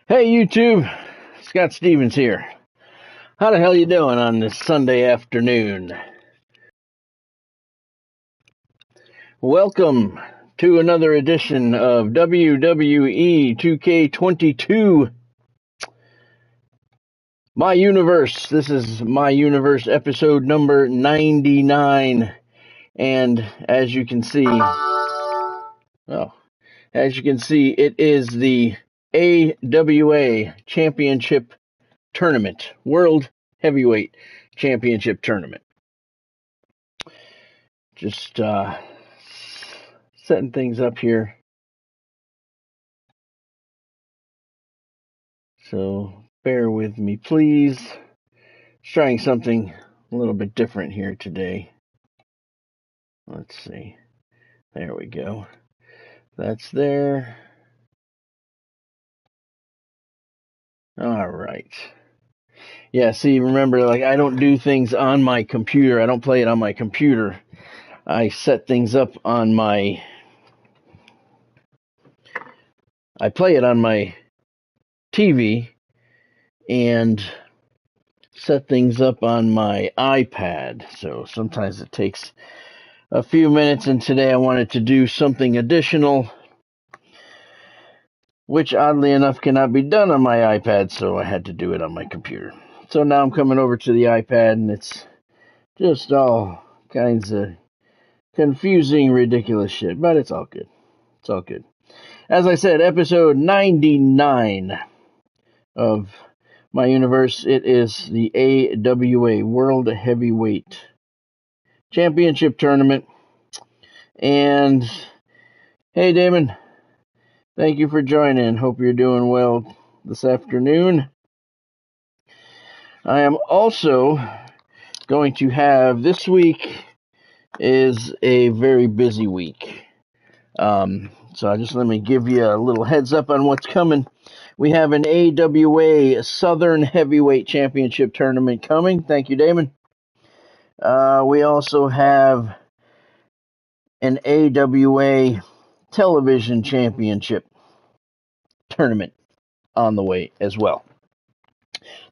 Hey YouTube, Scott Stevens here. How the hell you doing on this Sunday afternoon? Welcome to another edition of WWE 2K22 My Universe. This is My Universe episode number 99, and as you can see, it is the AWA Championship Tournament, World Heavyweight Championship Tournament. Just setting things up here. So bear with me, please. Trying something a little bit different here today. Let's see. There we go. That's there. All right. Yeah, see, remember, like, I don't do things on my computer. I don't play it on my computer. I set things up on my... I play it on my TV and set things up on my iPad. So sometimes it takes a few minutes, and today I wanted to do something additional, which oddly enough cannot be done on my iPad, so I had to do it on my computer. So now I'm coming over to the iPad, and it's just all kinds of confusing, ridiculous shit, but it's all good. It's all good. As I said, episode 99 of My Universe. It is the AWA World Heavyweight Championship Tournament. And hey, Damon, thank you for joining. Hope you're doing well this afternoon. I am also going to have, this week is a very busy week. So let me give you a little heads up on what's coming. We have an AWA Southern Heavyweight Championship Tournament coming. Thank you, Damon. We also have an AWA Television Championship Tournament on the way as well.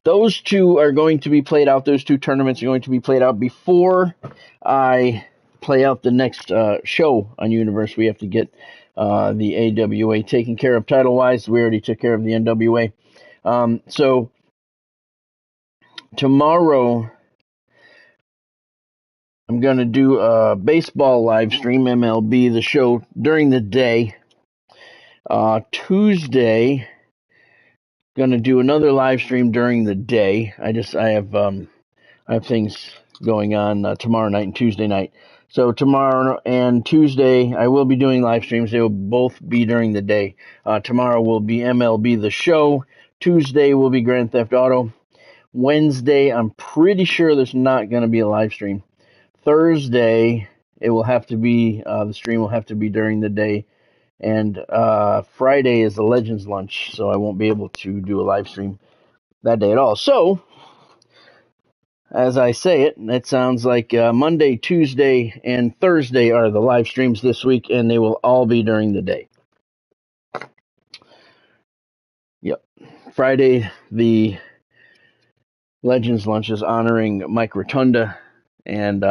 Those two are going to be played out. Those two tournaments are going to be played out before I play out the next show on Universe. We have to get the AWA taken care of title-wise. We already took care of the NWA. So tomorrow I'm going to do a baseball live stream, MLB, the show, during the day. Tuesday, going to do another live stream during the day. I have things going on tomorrow night and Tuesday night. So tomorrow and Tuesday, I will be doing live streams. They will both be during the day. Tomorrow will be MLB The Show. Tuesday will be Grand Theft Auto. Wednesday, I'm pretty sure there's not going to be a live stream. Thursday, it will have to be, the stream will have to be during the day. And Friday is the Legends Lunch, so I won't be able to do a live stream that day at all. So, as I say it, it sounds like Monday, Tuesday, and Thursday are the live streams this week, and they will all be during the day. Yep. Friday, the Legends Lunch is honoring Mike Rotunda and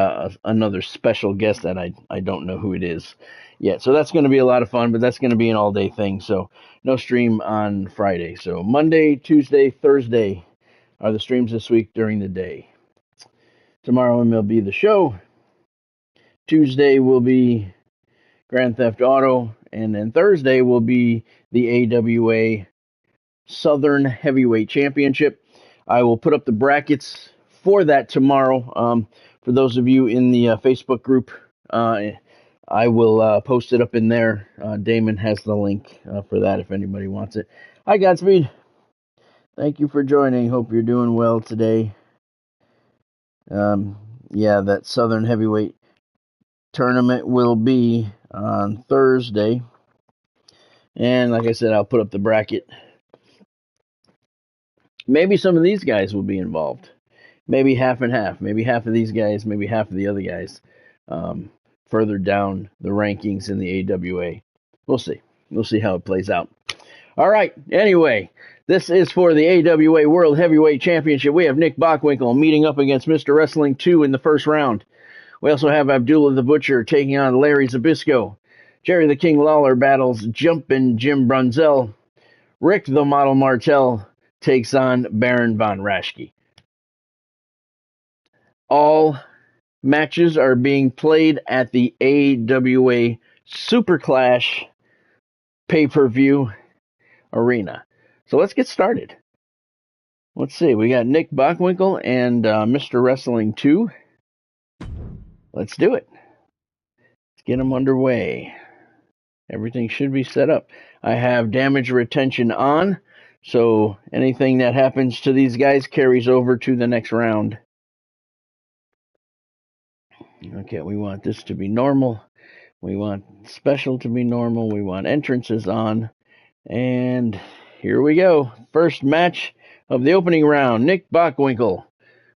another special guest that I don't know who it is yet. So that's going to be a lot of fun, but that's going to be an all-day thing. So no stream on Friday. So Monday, Tuesday, Thursday are the streams this week during the day. Tomorrow MLB The Show. Tuesday will be Grand Theft Auto. And then Thursday will be the AWA Southern Heavyweight Championship. I will put up the brackets for that tomorrow. For those of you in the Facebook group, I will post it up in there. Damon has the link for that if anybody wants it. Hi, Godspeed. Thank you for joining. Hope you're doing well today. Yeah, that Southern Heavyweight Tournament will be on Thursday. And like I said, I'll put up the bracket. Maybe some of these guys will be involved. Maybe half and half. Maybe half of these guys, maybe half of the other guys. Further down the rankings in the AWA. We'll see. We'll see how it plays out. All right, anyway, this is for the AWA World Heavyweight Championship. We have Nick Bockwinkel meeting up against Mr. Wrestling 2 in the first round. We also have Abdullah the Butcher taking on Larry Zbyszko. Jerry the King Lawler battles Jumpin' Jim Brunzell. Rick the Model Martel takes on Baron von Raschke. All matches are being played at the AWA Superclash pay-per-view arena. So let's get started. Let's see. We got Nick Bockwinkel and Mr. Wrestling 2. Let's do it. Let's get them underway. Everything should be set up. I have damage retention on, so anything that happens to these guys carries over to the next round. Okay, we want this to be normal. We want special to be normal. We want entrances on. And here we go. First match of the opening round. Nick Bockwinkel,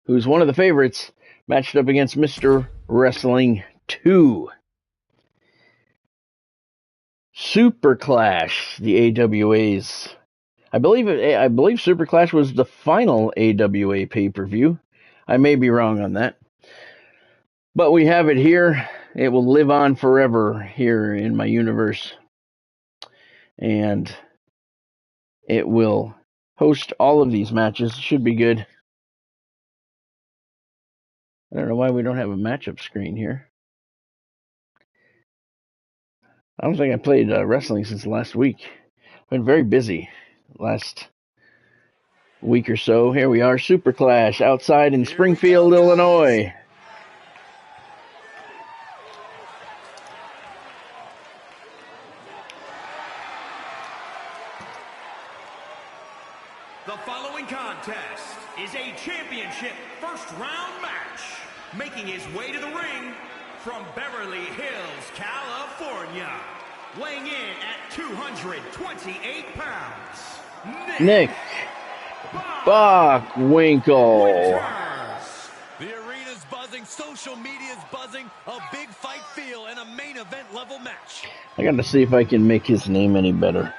who's one of the favorites, matched up against Mr. Wrestling 2. Superclash, the AWA's. I believe Superclash was the final AWA pay-per-view. I may be wrong on that. But we have it here. It will live on forever here in my universe. And it will host all of these matches. Should be good. I don't know why we don't have a matchup screen here. I don't think I played wrestling since last week. I've been very busy last week or so. Here we are, Superclash, outside in Springfield, Illinois. The following contest is a championship first round match. Making his way to the ring from Beverly Hills, California, weighing in at 228 pounds, Nick Bockwinkel. The arena's buzzing, social media's buzzing, a big fight feel, and a main event level match. I got to see if I can make his name any better.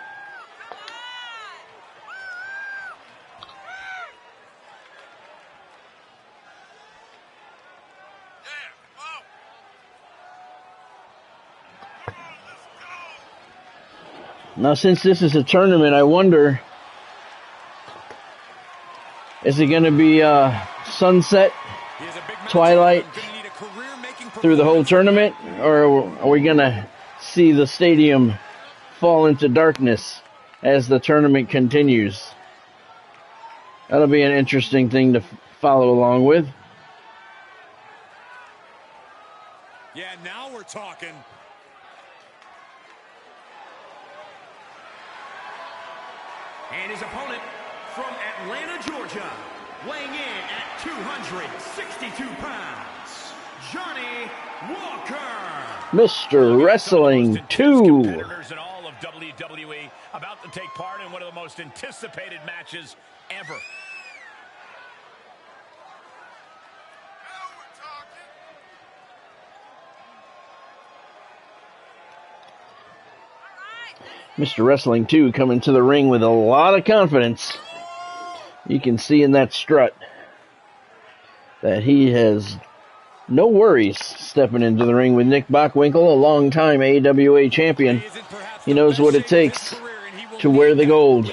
Now, since this is a tournament, I wonder, is it going to be sunset, twilight through the whole tournament, or are we going to see the stadium fall into darkness as the tournament continues? That'll be an interesting thing to follow along with. Yeah, now we're talking. And his opponent from Atlanta, Georgia, weighing in at 262 pounds, Johnny Walker. Mr. Wrestling 2. Competitors in all of WWE about to take part in one of the most anticipated matches ever. Mr. Wrestling 2 coming to the ring with a lot of confidence. You can see in that strut that he has no worries stepping into the ring with Nick Bockwinkel, a long-time AWA champion. He knows what it takes to wear the gold.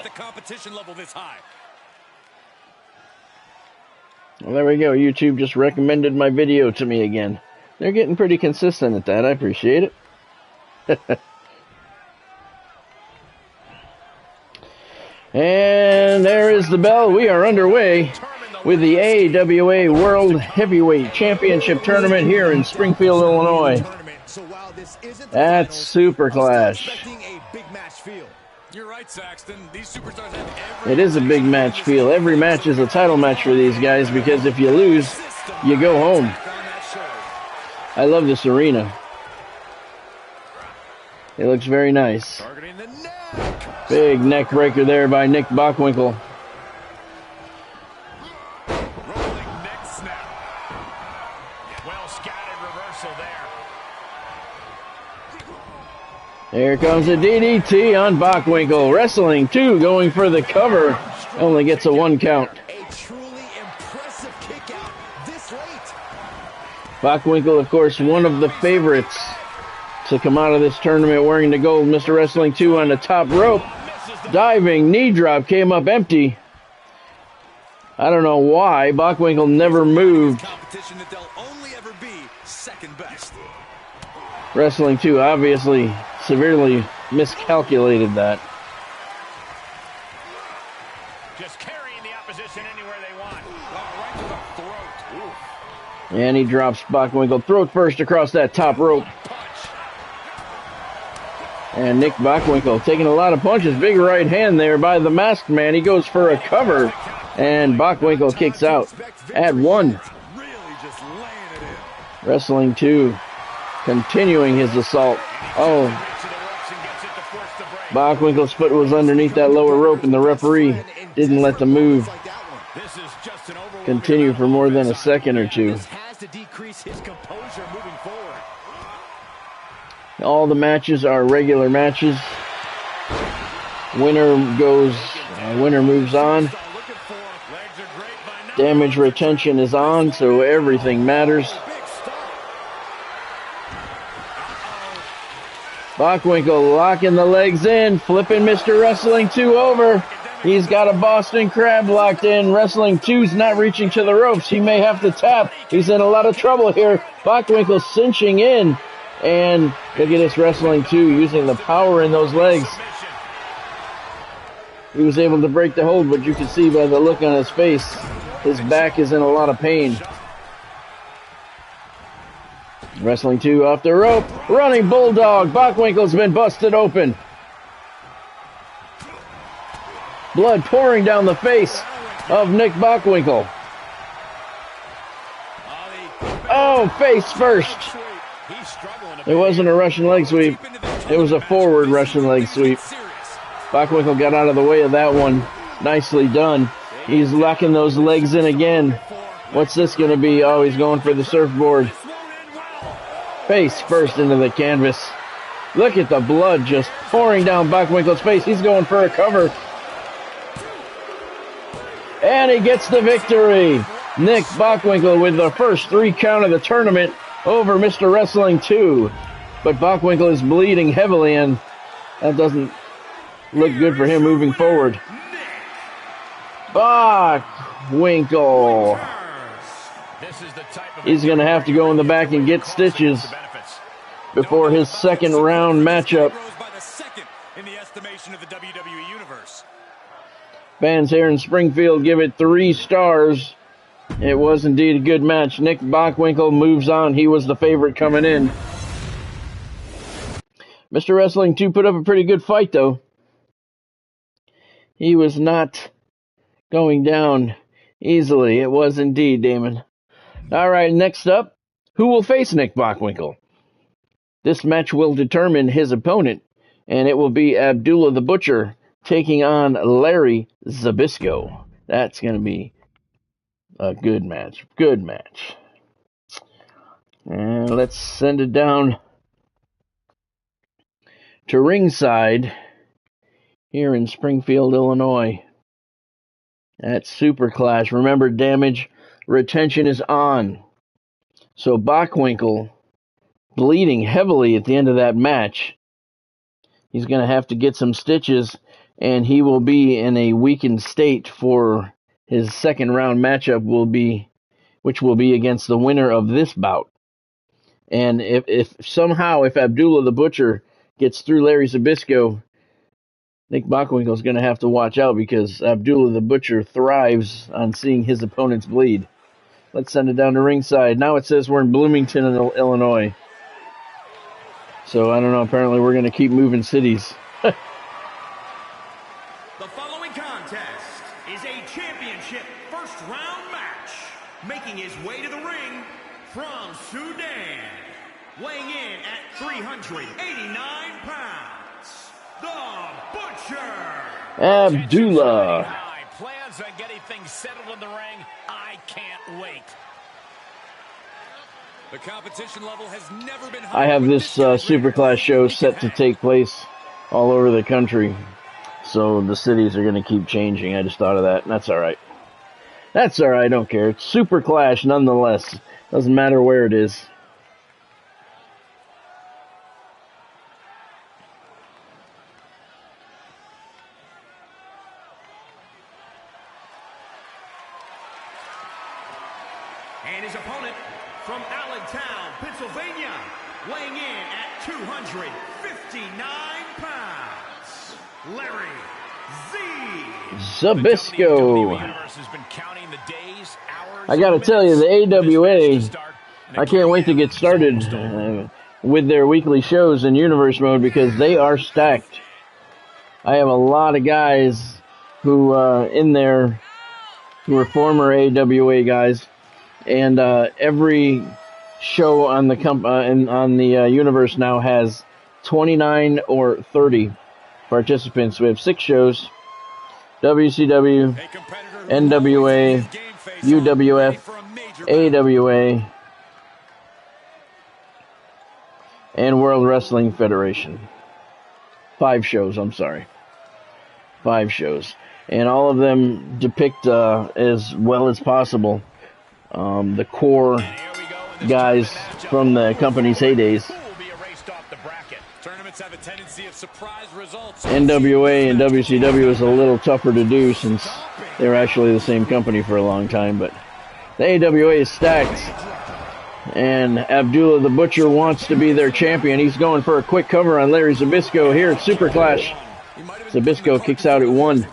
Well, there we go. YouTube just recommended my video to me again. They're getting pretty consistent at that. I appreciate it. And there is the bell. We are underway with the AWA World Heavyweight Championship Tournament here in Springfield, Illinois. That's Superclash. You're right, Saxton. These superstars have It is a big match feel. Every match is a title match for these guys because if you lose, you go home. I love this arena. It looks very nice. Big neck breaker there by Nick Bockwinkel. Rolling neck snap. Well scattered reversal there. Here comes a DDT on Bockwinkel. Wrestling 2 going for the cover. Only gets a 1 count. A truly impressive kick out this late. Bockwinkel, of course, one of the favorites to come out of this tournament wearing the gold. Mr. Wrestling 2 on the top rope. Diving knee drop came up empty. I don't know why. Bockwinkel never moved. Competition that they'll only ever be second best. Wrestling 2 obviously severely miscalculated that. Just carrying the opposition anywhere they want. Right to the throat. Ooh. And he drops Bockwinkel throat first across that top rope. And Nick Bockwinkel taking a lot of punches. Big right hand there by the masked man. He goes for a cover. And Bockwinkel kicks out at 1. Wrestling 2 continuing his assault. Oh. Bockwinkel's foot was underneath that lower rope and the referee didn't let the move continue for more than a second or two. All the matches are regular matches. Winner moves on. Damage retention is on, so everything matters. Bockwinkel locking the legs in, flipping Mr. Wrestling 2 over. He's got a Boston Crab locked in. Wrestling 2's not reaching to the ropes. He may have to tap. He's in a lot of trouble here. Bockwinkel cinching in. And look at this, Wrestling 2 using the power in those legs. He was able to break the hold, but you can see by the look on his face, his back is in a lot of pain. Wrestling 2 off the rope. Running Bulldog. Bockwinkel's been busted open. Blood pouring down the face of Nick Bockwinkel. Oh, face first. It wasn't a Russian leg sweep. It was a forward Russian leg sweep. Bockwinkel got out of the way of that one. Nicely done. He's locking those legs in again. What's this going to be? Oh, he's going for the surfboard. Face first into the canvas. Look at the blood just pouring down Bockwinkel's face. He's going for a cover. And he gets the victory. Nick Bockwinkel with the first 3 count of the tournament over Mr. Wrestling 2. But Bockwinkel is bleeding heavily, and that doesn't look good for him moving forward. Bockwinkel. He's going to have to go in the back and get stitches before his second round matchup. Fans here in Springfield give it 3 stars. It was indeed a good match. Nick Bockwinkel moves on. He was the favorite coming in. Mr. Wrestling 2 put up a pretty good fight, though. He was not going down easily. It was indeed, Damon. All right, next up, who will face Nick Bockwinkel? This match will determine his opponent, and it will be Abdullah the Butcher taking on Larry Zbyszko. That's going to be a good match. Good match. And let's send it down to ringside here in Springfield, Illinois. At Superclash. Remember, damage retention is on. So Bockwinkel, bleeding heavily at the end of that match, he's going to have to get some stitches, and he will be in a weakened state for his second round matchup, which will be against the winner of this bout. And if somehow Abdullah the Butcher gets through Larry Zbyszko, Nick Bockwinkel is going to have to watch out, because Abdullah the Butcher thrives on seeing his opponents bleed. Let's send it down to ringside. Now it says we're in Bloomington, Illinois. So I don't know, apparently we're going to keep moving cities. The following contest is a championship first round match. Making his way to the ring from Sudan, weighing in at 389 pounds, the Butcher. Abdullah. Plans on getting things settled in the ring. I can't wait. The competition level has never been I have this Superclash show set to take place all over the country, so the cities are going to keep changing. I just thought of that, and that's all right. That's all right, I don't care. It's Superclash nonetheless. Doesn't matter where it is. And his opponent from Allentown, Pennsylvania, weighing in at 259 pounds, Larry Zbyszko. I gotta tell you, the AWA, I can't wait to get started with their weekly shows in Universe Mode because they are stacked. I have a lot of guys who in there who are former AWA guys, and every show on the Universe now has 29 or 30 participants. We have 6 shows: WCW, NWA, UWF, AWA, and World Wrestling Federation. 5 shows, I'm sorry. 5 shows. And all of them depict as well as possible the core guys from the company's heydays. NWA and WCW is a little tougher to do since they were actually the same company for a long time, but the AWA is stacked, and Abdullah the Butcher wants to be their champion. He's going for a quick cover on Larry Zbyszko here at Superclash. Zbyszko kicks out at 1.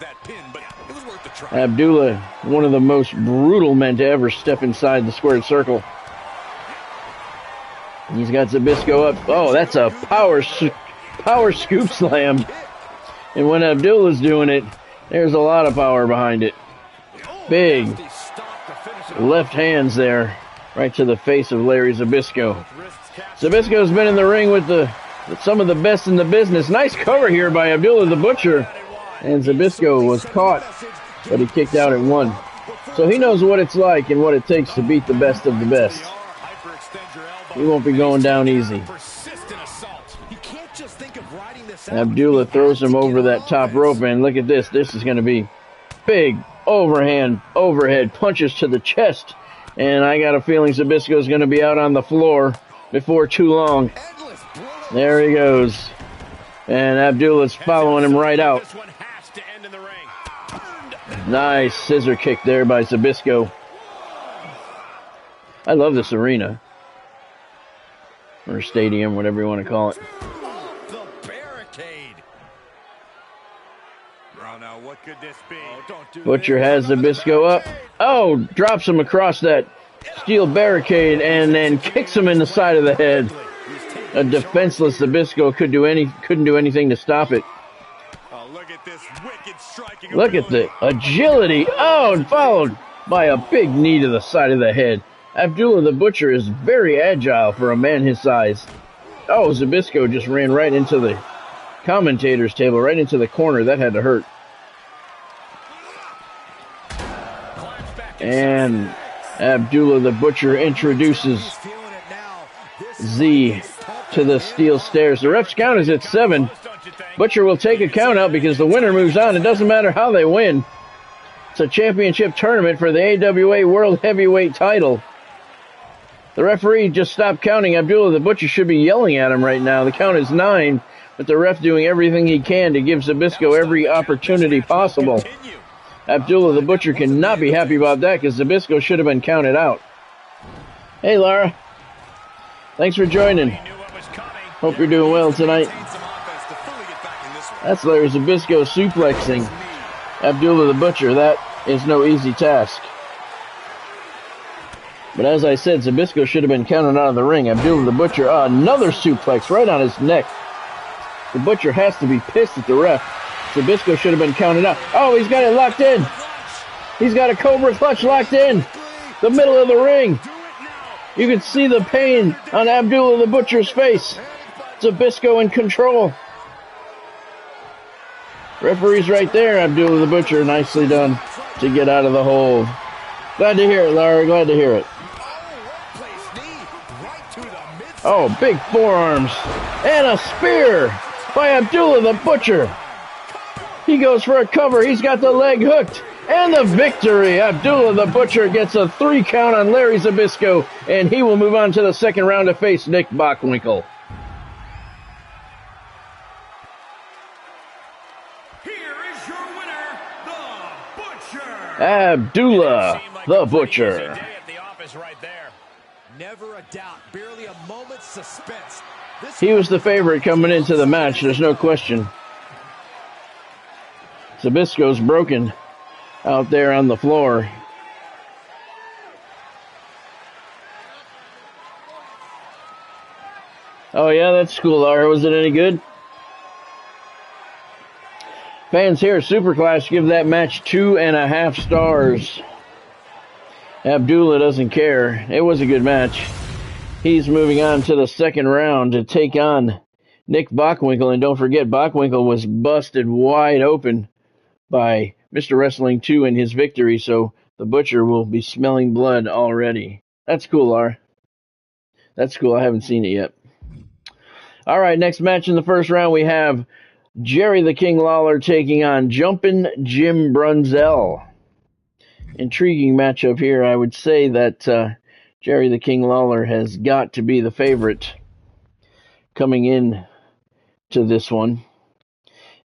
Abdullah, one of the most brutal men to ever step inside the squared circle. He's got Zbyszko up. Oh, that's a power scoop slam. And when Abdullah's doing it, there's a lot of power behind it. Big left hands there, right to the face of Larry Zbyszko. Zbyszko's been in the ring with some of the best in the business. Nice cover here by Abdullah the Butcher. And Zbyszko was caught, but he kicked out at 1. So he knows what it's like and what it takes to beat the best of the best. He won't be going down easy. Abdullah throws him over that top rope, and look at this. This is going to be big overhead punches to the chest. And I got a feeling Zbyszko is going to be out on the floor before too long. There he goes. And Abdullah's following him right out. Nice scissor kick there by Zbyszko. I love this arena. Or stadium, whatever you want to call it. The barricade. Now, what could this be? Butcher has Zbyszko up. Oh, drops him across that steel barricade and then kicks him in the side of the head. A defenseless Zbyszko couldn't do anything to stop it. Look at this wicked striking. Look at the agility. Oh, and followed by a big knee to the side of the head. Abdullah the Butcher is very agile for a man his size. Oh, Zbyszko just ran right into the commentator's table, right into the corner. That had to hurt. And Abdullah the Butcher introduces Z to the steel stairs. The ref's count is at 7. Butcher will take a count out because the winner moves on. It doesn't matter how they win. It's a championship tournament for the AWA World Heavyweight title. The referee just stopped counting. Abdullah the Butcher should be yelling at him right now. The count is 9, but the ref doing everything he can to give Zbyszko every opportunity possible. Abdullah the Butcher cannot be happy about that because Zbyszko should have been counted out. Hey, Lara. Thanks for joining. Hope you're doing well tonight. That's Larry Zbyszko suplexing Abdullah the Butcher. That is no easy task. But as I said, Zbyszko should have been counted out of the ring. Abdullah the Butcher, another suplex right on his neck. The Butcher has to be pissed at the ref. Zbyszko should have been counted out. Oh, he's got it locked in. He's got a Cobra clutch locked in. The middle of the ring. You can see the pain on Abdullah the Butcher's face. Zbyszko in control. Referee's right there. Abdullah the Butcher, nicely done to get out of the hold. Glad to hear it, Laura. Glad to hear it. Oh, big forearms. And a spear by Abdullah the Butcher. He goes for a cover. He's got the leg hooked. And the victory. Abdullah the Butcher gets a 3 count on Larry Zbyszko. And he will move on to the second round to face Nick Bockwinkel. Here is your winner, the Butcher. Abdullah the Butcher. Never a doubt, barely a moment's suspense. He was the favorite coming into the match, there's no question. Zbyszko's broken out there on the floor. Oh yeah, that's cool, Laura. Was it any good? Fans here at Superclash give that match 2.5 stars. Abdullah doesn't care. It was a good match. He's moving on to the second round to take on Nick Bockwinkel. And don't forget, Bockwinkel was busted wide open by Mr. Wrestling 2 in his victory, so the Butcher will be smelling blood already. That's cool, Laura. That's cool. I haven't seen it yet. All right, next match in the first round, we have Jerry the King Lawler taking on Jumpin' Jim Brunzell. Intriguing matchup here. I would say that Jerry the King Lawler has got to be the favorite coming in to this one.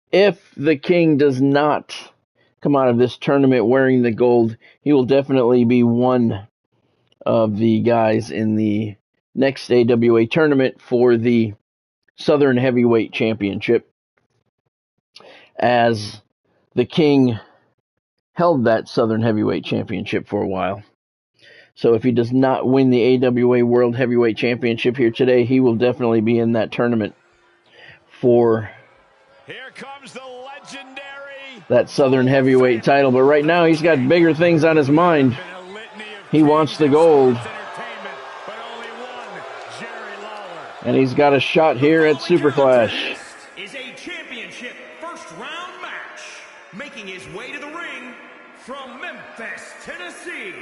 If the King does not come out of this tournament wearing the gold, he will definitely be one of the guys in the next AWA tournament for the Southern Heavyweight Championship, as the King held that Southern Heavyweight Championship for a while. So if he does not win the AWA World Heavyweight Championship here today, he will definitely be in that tournament for here comes the legendary that Southern Heavyweight title. But right now he's got bigger things on his mind. He wants the gold. And he's got a shot here at Superclash. Is a championship first round match. Making his way to the ring from Memphis, Tennessee.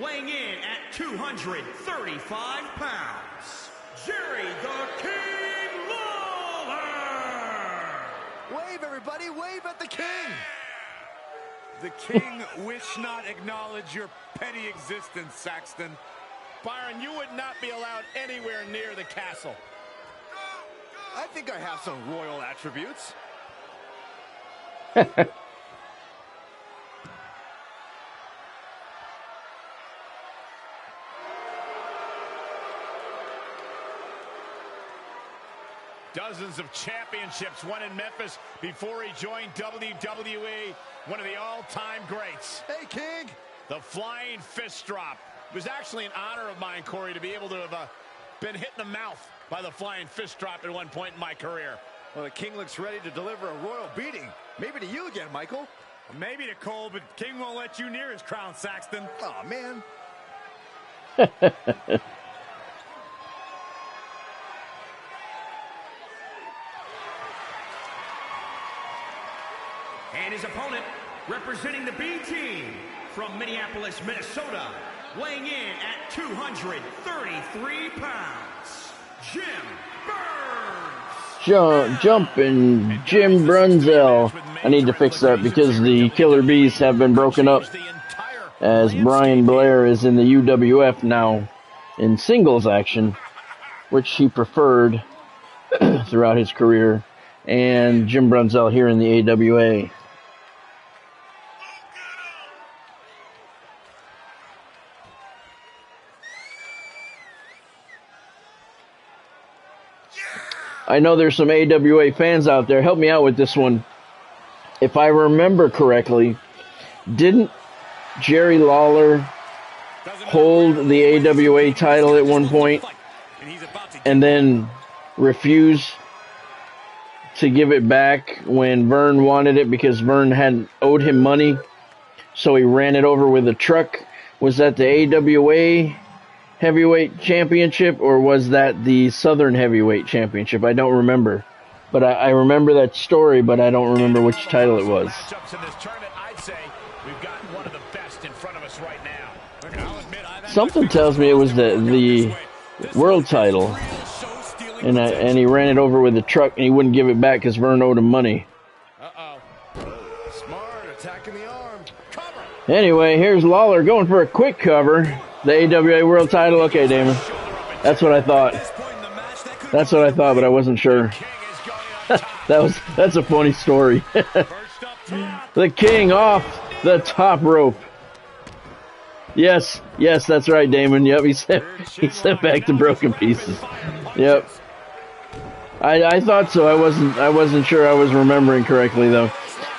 Weighing in at 235 pounds. Jerry the King Lawler. Wave, everybody, wave at the King. The King wish not acknowledge your petty existence, Saxton. Byron, you would not be allowed anywhere near the castle. I think I have some royal attributes. Dozens of championships won in Memphis before he joined WWE, one of the all-time greats. Hey, King! The flying fist drop. It was actually an honor of mine, Corey, to be able to have been hit in the mouth by the flying fist drop at one point in my career. Well, the King looks ready to deliver a royal beating. Maybe to you again, Michael. Maybe to Cole, but King won't let you near his crown, Saxton. Aw, man. And his opponent, representing the B team from Minneapolis, Minnesota, weighing in at 233 pounds, Jim Burns. Jumpin' Jim Brunzell. I need to fix that because the Killer Bees have been broken up, as Brian Blair is in the UWF now in singles action, which he preferred throughout his career, and Jim Brunzell here in the AWA. I know there's some AWA fans out there. Help me out with this one. If I remember correctly, didn't Jerry Lawler hold the AWA title at one point and then refuse to give it back when Vern wanted it because Vern had owed him money, so he ran it over with a truck? Was that the AWA Heavyweight Championship, or was that the Southern Heavyweight Championship? I don't remember. But I remember that story, but I don't remember which title it was. Something tells me it was the world title. and he ran it over with the truck, and he wouldn't give it back because Vern owed him money. Uh-oh. Smart, attacking the arm. Cover. Anyway, here's Lawler going for a quick cover. The AWA World title. Okay, Damon. That's what I thought. That's what I thought, but I wasn't sure. That's a funny story. The King off the top rope. Yes, that's right, Damon. Yep, he sent back to broken pieces. Yep. I thought so. I wasn't sure I was remembering correctly though.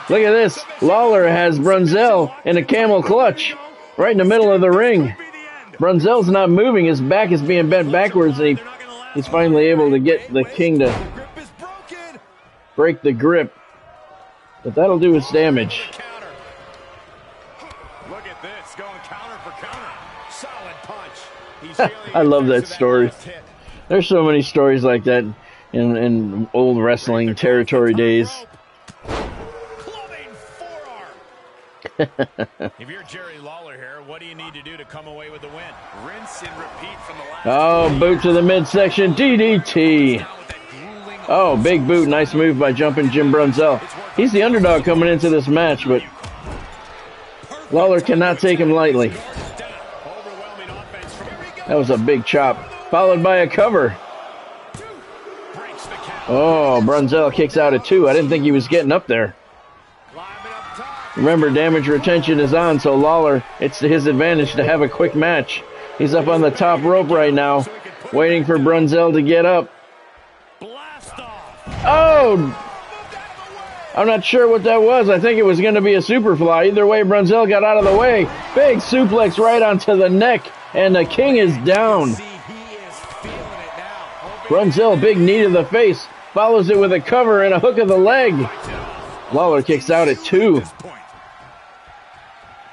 Look at this. Lawler has Brunzell in a camel clutch right in the middle of the ring. Brunzell's not moving. His back is being bent backwards, and he's finally able to get the King to break the grip. But that'll do its damage. Look at this, going counter for counter. Solid punch. I love that story. There's so many stories like that in old wrestling territory days. If you're Jerry Lawler here, what do you need to do to come away with the win? Rinse and repeat from the last. Oh, boot to the midsection, DDT. Oh, big boot, nice move by jumping Jim Brunzell. He's the underdog coming into this match, but Lawler cannot take him lightly. That was a big chop, followed by a cover. Oh, Brunzell kicks out at 2. I didn't think he was getting up there. Remember, damage retention is on, so Lawler, it's to his advantage to have a quick match. He's up on the top rope right now, waiting for Brunzell to get up. Oh! I'm not sure what that was. I think it was going to be a superfly. Either way, Brunzell got out of the way. Big suplex right onto the neck, and the King is down. Brunzell, big knee to the face, follows it with a cover and a hook of the leg. Lawler kicks out at 2.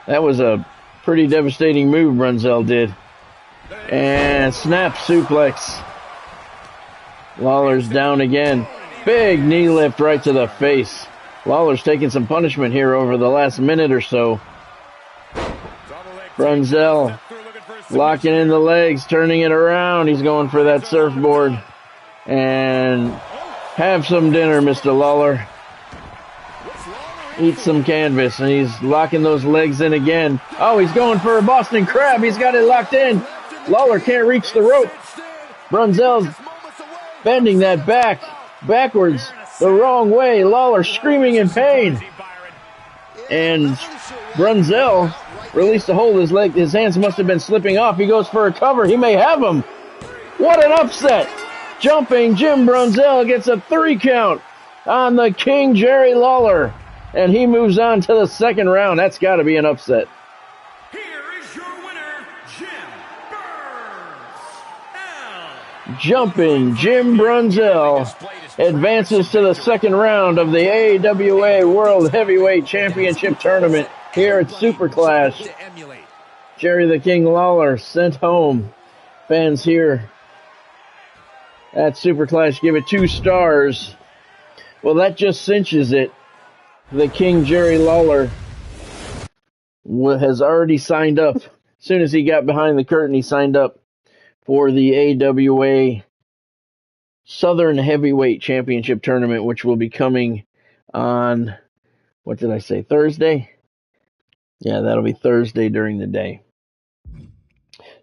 That was a pretty devastating move Brunzell did. And snap suplex. Lawler's down again. Big knee lift right to the face. Lawler's taking some punishment here over the last minute or so. Brunzell locking in the legs, turning it around. He's going for that surfboard. And have some dinner, Mr. Lawler. Eat some canvas, and he's locking those legs in again. Oh, he's going for a Boston Crab. He's got it locked in. Lawler can't reach the rope. Brunzell's bending that backwards the wrong way. Lawler screaming in pain. And Brunzell released the hold. His leg, his hands must have been slipping off. He goes for a cover. He may have him. What an upset. Jumping Jim Brunzell gets a 3 count on the King, Jerry Lawler. And he moves on to the second round. That's got to be an upset. Here is your winner, Jim Brunzell. Jumping Jim Brunzell advances to the second round of the AWA World Heavyweight Championship tournament here at Superclash. Jerry the King Lawler sent home. Fans here at Superclash give it 2 stars. Well, that just cinches it. The King, Jerry Lawler, has already signed up. As soon as he got behind the curtain, he signed up for the AWA Southern Heavyweight Championship tournament, which will be coming on, what did I say, Thursday? Yeah, that'll be Thursday during the day.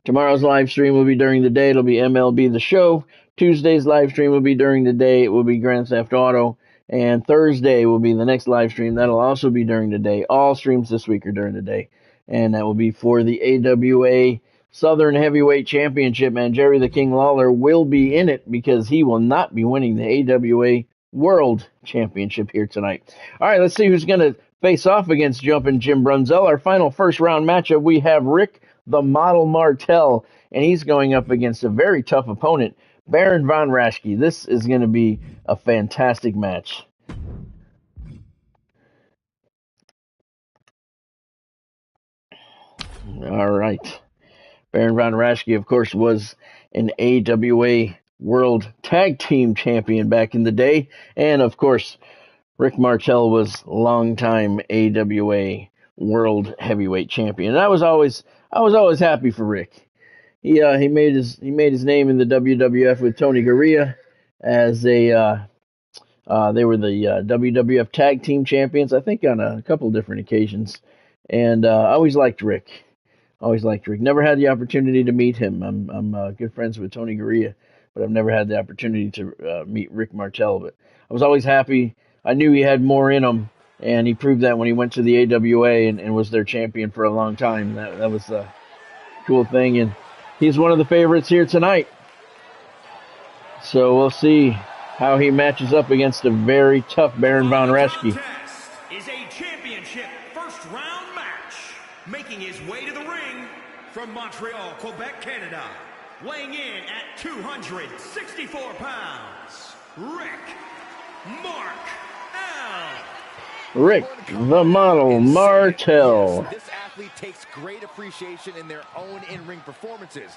Tomorrow's live stream will be during the day. It'll be MLB The Show. Tuesday's live stream will be during the day. It will be Grand Theft Auto. And Thursday will be the next live stream. That'll also be during the day. All streams this week are during the day. And that will be for the AWA Southern Heavyweight Championship. And Jerry the King Lawler will be in it because he will not be winning the AWA World Championship here tonight. All right, let's see who's going to face off against Jumpin' Jim Brunzell. Our final first round matchup, we have Rick the Model Martel. And he's going up against a very tough opponent, Baron von Raschke. This is going to be a fantastic match. All right. Baron von Raschke, of course, was an AWA World Tag Team Champion back in the day. And, of course, Rick Martel was longtime AWA World Heavyweight Champion. And I was always happy for Rick. He made his name in the WWF with Tony Garea, as a they were the WWF Tag Team Champions, I think, on a couple different occasions. And I always liked Rick. Always liked Rick. Never had the opportunity to meet him. I'm good friends with Tony Gurria, but I've never had the opportunity to meet Rick Martel. But I was always happy. I knew he had more in him, and he proved that when he went to the AWA and was their champion for a long time. That was a cool thing, and he's one of the favorites here tonight. So we'll see how he matches up against a very tough Baron von Raschke. Is a championship first round match. Making his way to the ring from Montreal, Quebec, Canada. Weighing in at 264 pounds, Rick Rick, the model, Martel. This athlete takes great appreciation in their own in-ring performances,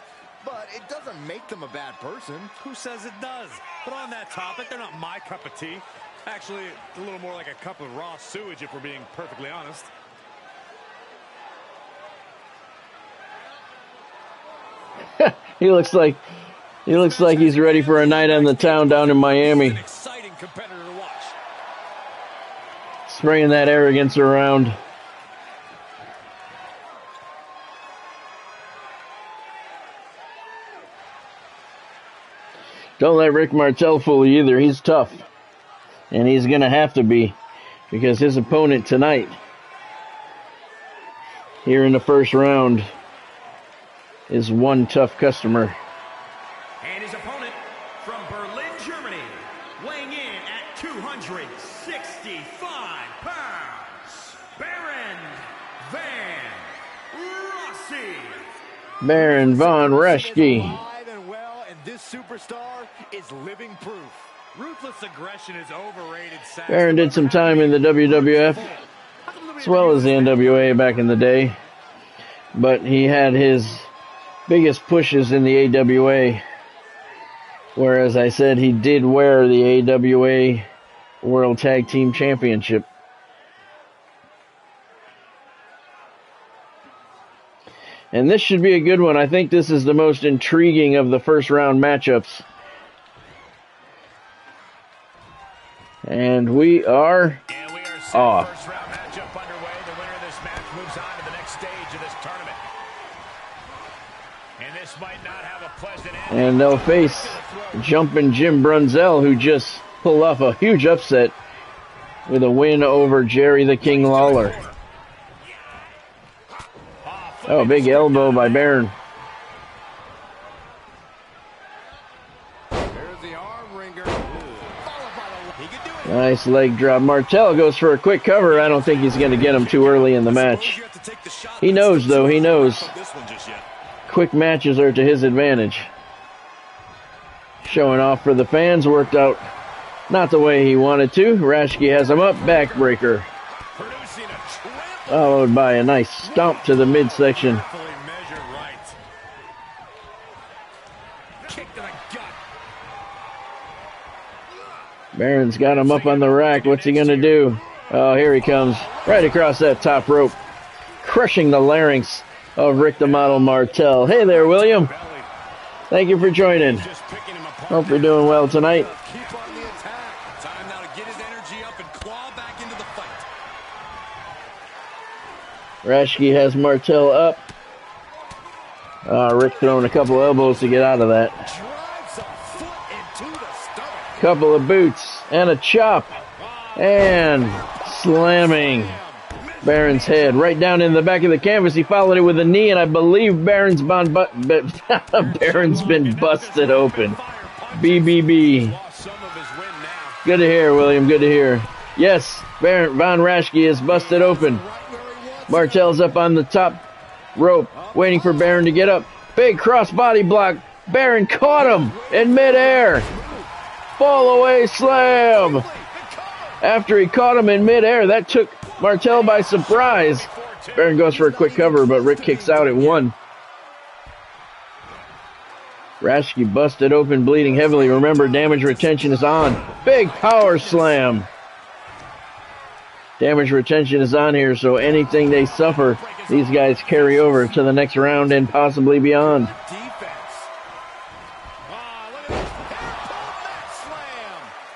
but it doesn't make them a bad person. Who says it does? But on that topic, they're not my cup of tea. Actually, a little more like a cup of raw sewage, if we're being perfectly honest. He looks like he's ready for a night on the town down in Miami. An exciting competitor to watch. Spraying that arrogance around. Don't let Rick Martel fool you either. He's tough. And he's going to have to be, because his opponent tonight, here in the first round, is one tough customer. And his opponent from Berlin, Germany, weighing in at 265 pounds, Baron von Raschke. Alive and well, and this superstar is living proof. Ruthless aggression is overrated. Baron did some time in the WWF, as well as the NWA back in the day. But he had his biggest pushes in the AWA, where, as I said, he did wear the AWA World Tag Team Championship. And this should be a good one. I think this is the most intriguing of the first round matchups. And we are off. First round matchup underway. The winner of this match moves on to the next stage of this tournament. And this might not have a pleasant ending. And they'll face Jumpin' Jim Brunzell, who just pulled off a huge upset with a win over Jerry the King Lawler. Oh, big elbow by Baron. Nice leg drop. Martel goes for a quick cover. I don't think he's going to get him too early in the match. He knows, though. He knows. Quick matches are to his advantage. Showing off for the fans. Worked out not the way he wanted to. Raschke has him up. Backbreaker. Followed by a nice stomp to the midsection. Baron's got him up on the rack. What's he going to do? Oh, here he comes. Right across that top rope. Crushing the larynx of Rick the Model Martel. Hey there, William. Thank you for joining. Hope you're doing well tonight. Keep on the attack. Time now to get his energy up and claw back into the fight. Raschke has Martel up. Rick throwing a couple elbows to get out of that. Drives a foot into the stomach. Couple of boots and a chop. And slamming Baron's head right down in the back of the canvas. He followed it with a knee, and I believe Baron's been busted open. BBB. Good to hear, William. Good to hear. Yes, Baron von Raschke is busted open. Martel's up on the top rope, waiting for Baron to get up. Big crossbody block. Baron caught him in midair. Fall away slam. After he caught him in midair, that took Martel by surprise. Baron goes for a quick cover, but Rick kicks out at one. Raschke busted open, bleeding heavily. Remember, damage retention is on. Big power slam. Damage retention is on here, so anything they suffer, these guys carry over to the next round and possibly beyond.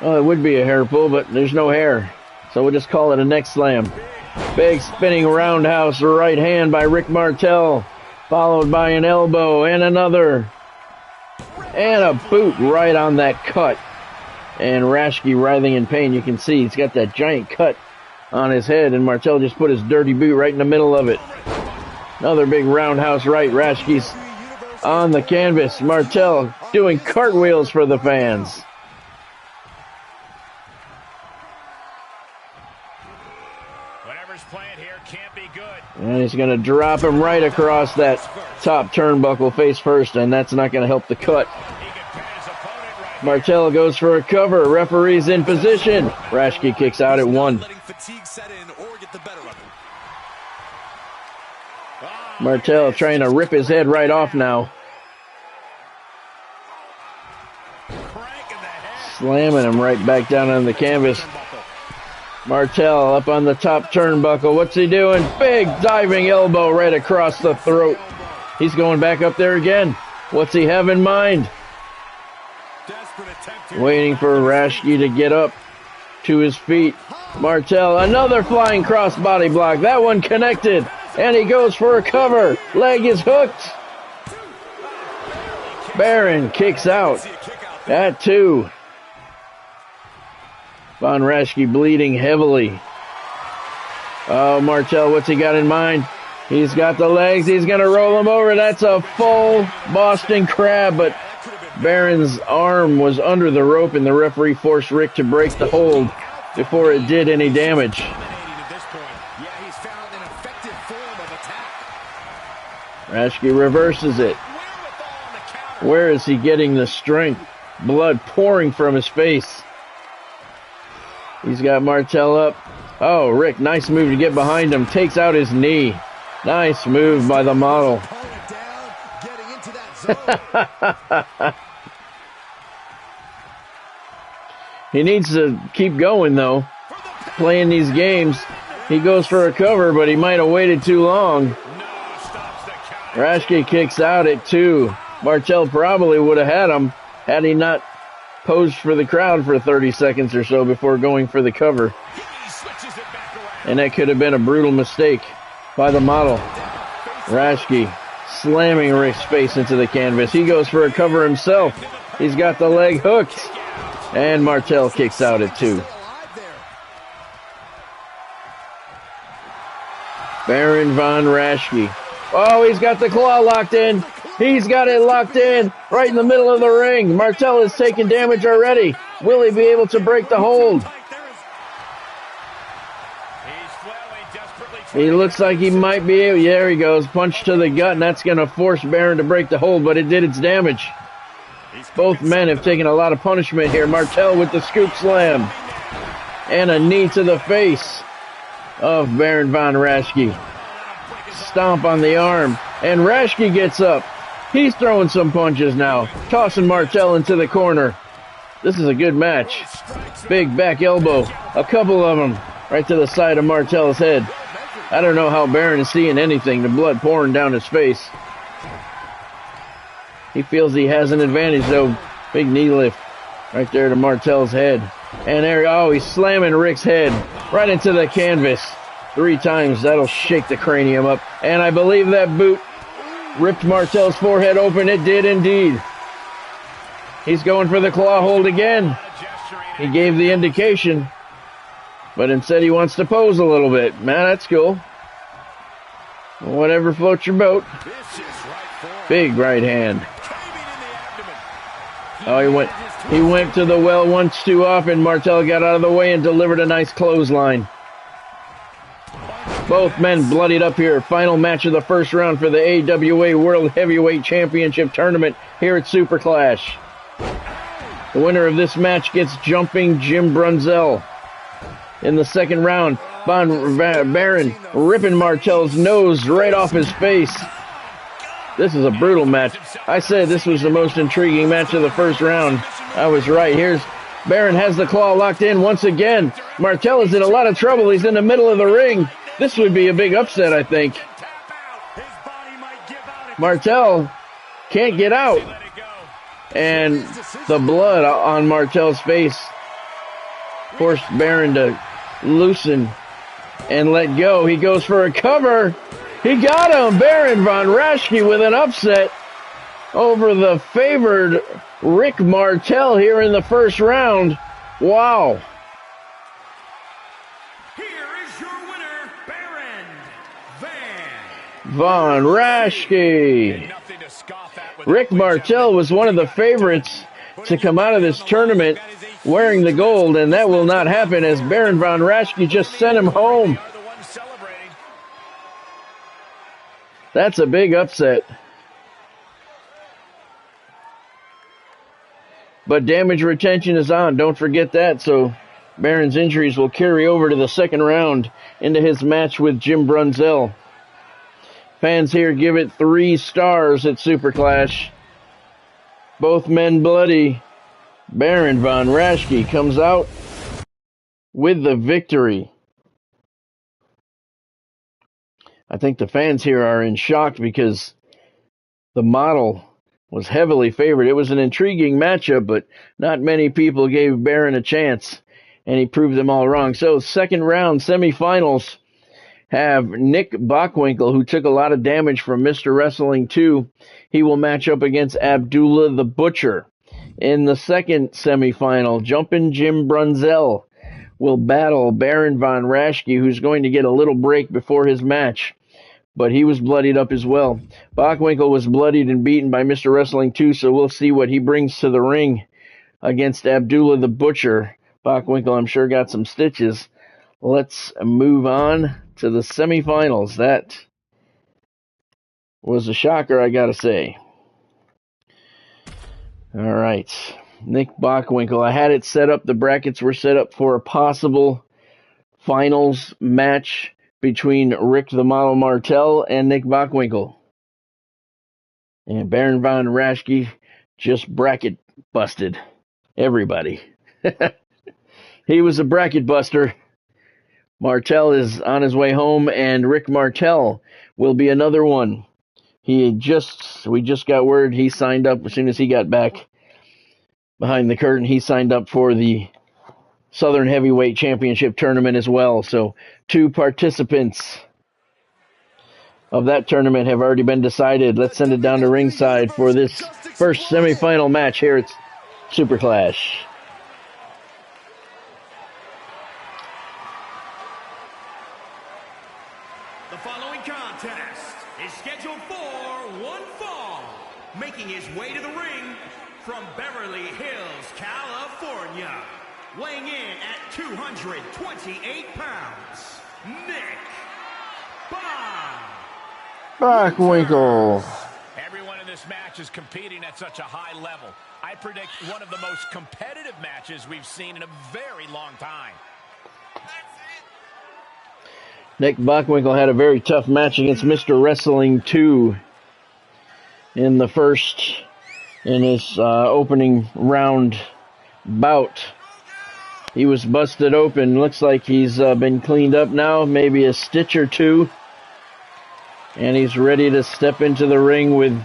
Oh, it would be a hair pull, but there's no hair. So we'll just call it a neck slam. Big spinning roundhouse right hand by Rick Martel, followed by an elbow and another. And a boot right on that cut. And Raschke writhing in pain. You can see he's got that giant cut on his head, and Martel just put his dirty boot right in the middle of it. Another big roundhouse right. Raschke's on the canvas. Martel doing cartwheels for the fans. Whatever's playing here can't be good. And he's going to drop him right across that top turnbuckle face first, and that's not going to help the cut. Martel goes for a cover. Referee's in position. Raschke kicks out at 1. Martel trying to rip his head right off now. Slamming him right back down on the canvas. Martel up on the top turnbuckle. What's he doing? Big diving elbow right across the throat. He's going back up there again. What's he have in mind? Waiting for Raschke to get up to his feet. Martel, another flying crossbody block. That one connected. And he goes for a cover. Leg is hooked. Baron kicks out at 2. Von Raschke bleeding heavily. Oh, Martel, what's he got in mind? He's got the legs. He's going to roll him over. That's a full Boston Crab, but Baron's arm was under the rope, and the referee forced Rick to break the hold before it did any damage. Raschke reverses it. Where is he getting the strength? Blood pouring from his face. He's got Martel up. Oh, Rick, nice move to get behind him. Takes out his knee. Nice move by the model. He needs to keep going, though. Playing these games. He goes for a cover, but he might have waited too long. Raschke kicks out at 2. Martel probably would have had him had he not posed for the crowd for 30 seconds or so before going for the cover. And that could have been a brutal mistake by the model. Raschke slamming Rick's face into the canvas. He goes for a cover himself. He's got the leg hooked. And Martel kicks out at 2. Baron von Raschke. Oh, he's got the claw locked in. He's got it locked in right in the middle of the ring. Martel is taking damage already. Will he be able to break the hold? He looks like he might be able. Yeah, there he goes. Punch to the gut, and that's going to force Baron to break the hold, but it did its damage. Both men have taken a lot of punishment here. Martel with the scoop slam. And a knee to the face of Baron von Raschke. Stomp on the arm. And Raschke gets up. He's throwing some punches now. Tossing Martel into the corner. This is a good match. Big back elbow. A couple of them right to the side of Martel's head. I don't know how Baron is seeing anything. The blood pouring down his face. He feels he has an advantage, though. Big knee lift right there to Martel's head. And there, oh, he's slamming Rick's head right into the canvas. 3 times. That'll shake the cranium up. And I believe that boot ripped Martel's forehead open. It did indeed. He's going for the claw hold again. He gave the indication, but instead he wants to pose a little bit. Man, that's cool. Whatever floats your boat. Big right hand. Oh, he went to the well once too often. Martel got out of the way and delivered a nice clothesline. Both men bloodied up here. Final match of the first round for the AWA World Heavyweight Championship tournament here at Superclash. The winner of this match gets Jumping Jim Brunzell. In the second round, Baron ripping Martel's nose right off his face. This is a brutal match. I said this was the most intriguing match of the first round. I was right. Here's Baron has the claw locked in once again. Martel is in a lot of trouble. He's in the middle of the ring. This would be a big upset, I think. Martel can't get out. And the blood on Martel's face forced Baron to loosen and let go. He goes for a cover. He got him. Baron von Raschke with an upset over the favored Rick Martel here in the first round. Wow. Here is your winner, Baron von Raschke. Rick Martel was one of the favorites to come out of this tournament wearing the gold, and that will not happen as Baron von Raschke just sent him home. That's a big upset. But damage retention is on. Don't forget that. So Baron's injuries will carry over to the second round into his match with Jim Brunzell. Fans here give it 3 stars at Superclash. Both men bloody. Baron von Raschke comes out with the victory. I think the fans here are in shock because the model was heavily favored. It was an intriguing matchup, but not many people gave Baron a chance, and he proved them all wrong. So, second round semifinals have Nick Bockwinkel, who took a lot of damage from Mr. Wrestling 2. He will match up against Abdullah the Butcher. In the second semifinal, Jumpin' Jim Brunzell will battle Baron von Raschke, who's going to get a little break before his match. But he was bloodied up as well. Bockwinkel was bloodied and beaten by Mr. Wrestling 2, so we'll see what he brings to the ring against Abdullah the Butcher. Bockwinkel, I'm sure, got some stitches. Let's move on to the semifinals. That was a shocker, I gotta say. All right, Nick Bockwinkel. I had it set up. The brackets were set up for a possible finals match between Rick the Model Martel and Nick Bockwinkel. And Baron von Raschke just bracket busted everybody. He was a bracket buster. Martel is on his way home, and Rick Martel will be another one. We just got word he signed up as soon as he got back behind the curtain. He signed up for the Southern Heavyweight Championship tournament as well. So 2 participants of that tournament have already been decided. Let's send it down to ringside for this first semifinal match here at Superclash. The following contest is scheduled for one fall. Making his way to the ring from Beverly Hills, California. Weighing in at 228 pounds, Nick Bockwinkel. Everyone in this match is competing at such a high level. I predict one of the most competitive matches we've seen in a very long time. Nick Bockwinkel had a very tough match against Mr. Wrestling 2 in his opening round bout. He was busted open. Looks like he's been cleaned up now, maybe a stitch or 2. And he's ready to step into the ring with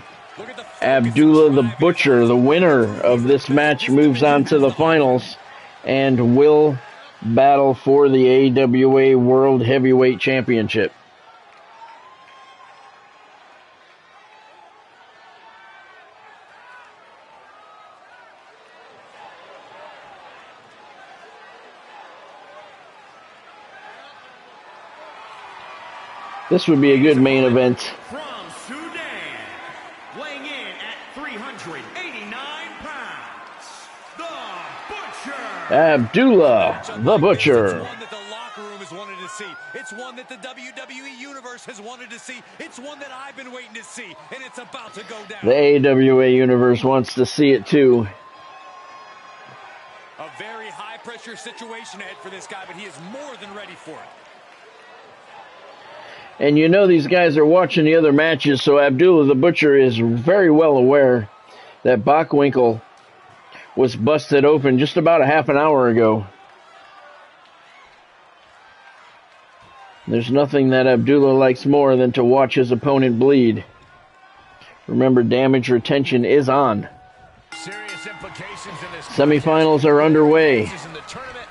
Abdullah the Butcher. The winner of this match moves on to the finals and will battle for the AWA World Heavyweight Championship. This would be a good main event. From Sudan, weighing in at 389 pounds, the Butcher. Abdullah the Butcher. It's one that the locker room has wanted to see. It's one that the WWE Universe has wanted to see. It's one that I've been waiting to see, and it's about to go down. The AWA Universe wants to see it too. A very high-pressure situation ahead for this guy, but he is more than ready for it. And you know these guys are watching the other matches, so Abdullah the Butcher is very well aware that Bockwinkel was busted open just about a half an hour ago. There's nothing that Abdullah likes more than to watch his opponent bleed. Remember, damage retention is on. Serious implications in this Semifinals are underway.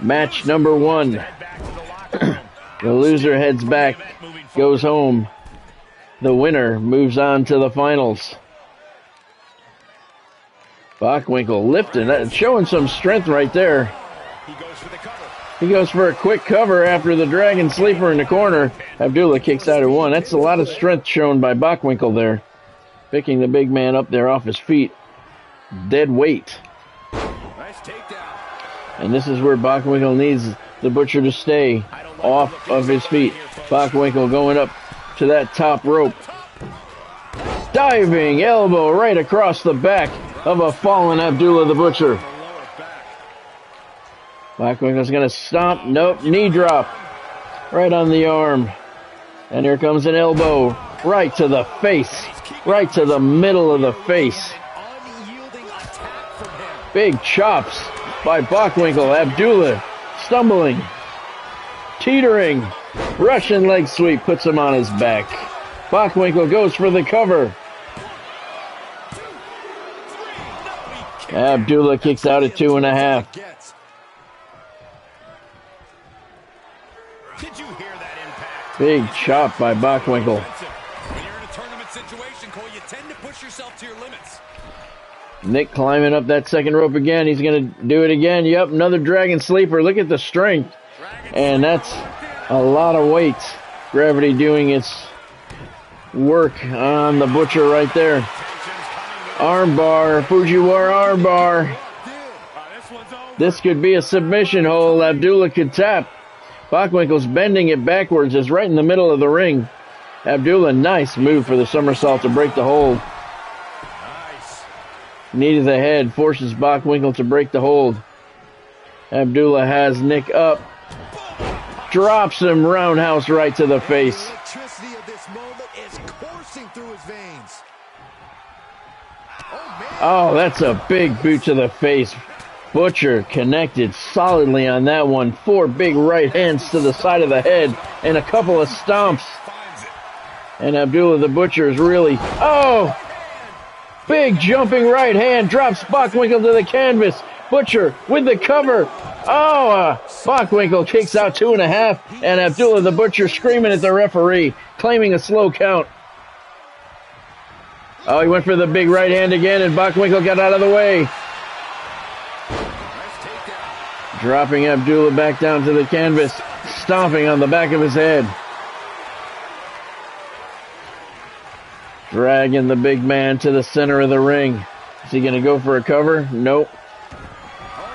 Match number 1. The loser heads back, goes home. The winner moves on to the finals. Bockwinkel lifting, showing some strength right there. He goes for a quick cover after the Dragon Sleeper in the corner. Abdullah kicks out at 1. That's a lot of strength shown by Bockwinkel there. Picking the big man up there off his feet. Dead weight. Nice takedown. And this is where Bockwinkel needs the Butcher to stay off of his feet. Bockwinkel going up to that top rope. Diving elbow right across the back of a fallen Abdullah the Butcher. Bockwinkel's going to stomp. Nope. Knee drop. Right on the arm. And here comes an elbow. Right to the face. Right to the middle of the face. Big chops by Bockwinkel. Abdullah stumbling. Teetering. Russian leg sweep puts him on his back. Bockwinkel goes for the cover. Abdullah kicks out at 2.5. Did you hear that impact? Big chop by Bockwinkel. When you're in a tournament situation, Cole, you tend to push yourself to your limits. Nick climbing up that second rope again. He's going to do it again. Yep, another Dragon Sleeper. Look at the strength. And that's a lot of weight. Gravity doing its work on the Butcher right there. Armbar, Fujiwara armbar. This could be a submission hold. Abdullah could tap. Bockwinkel's bending it backwards. It's right in the middle of the ring. Abdullah, nice move for the somersault to break the hold. Knee to the head forces Bockwinkel to break the hold. Abdullah has Nick up. Drops him roundhouse right to the face. The electricity of this moment is coursing through his veins. Oh, that's a big boot to the face. Butcher connected solidly on that one. 4 big right hands to the side of the head and a couple of stomps. And Abdullah the Butcher is really... Oh! Big jumping right hand drops Bockwinkel to the canvas. Butcher with the cover. Oh, Bockwinkel kicks out 2.5. And Abdullah the Butcher screaming at the referee, claiming a slow count. Oh, he went for the big right hand again, and Bockwinkel got out of the way. Dropping Abdullah back down to the canvas, stomping on the back of his head. Dragging the big man to the center of the ring. Is he going to go for a cover? Nope.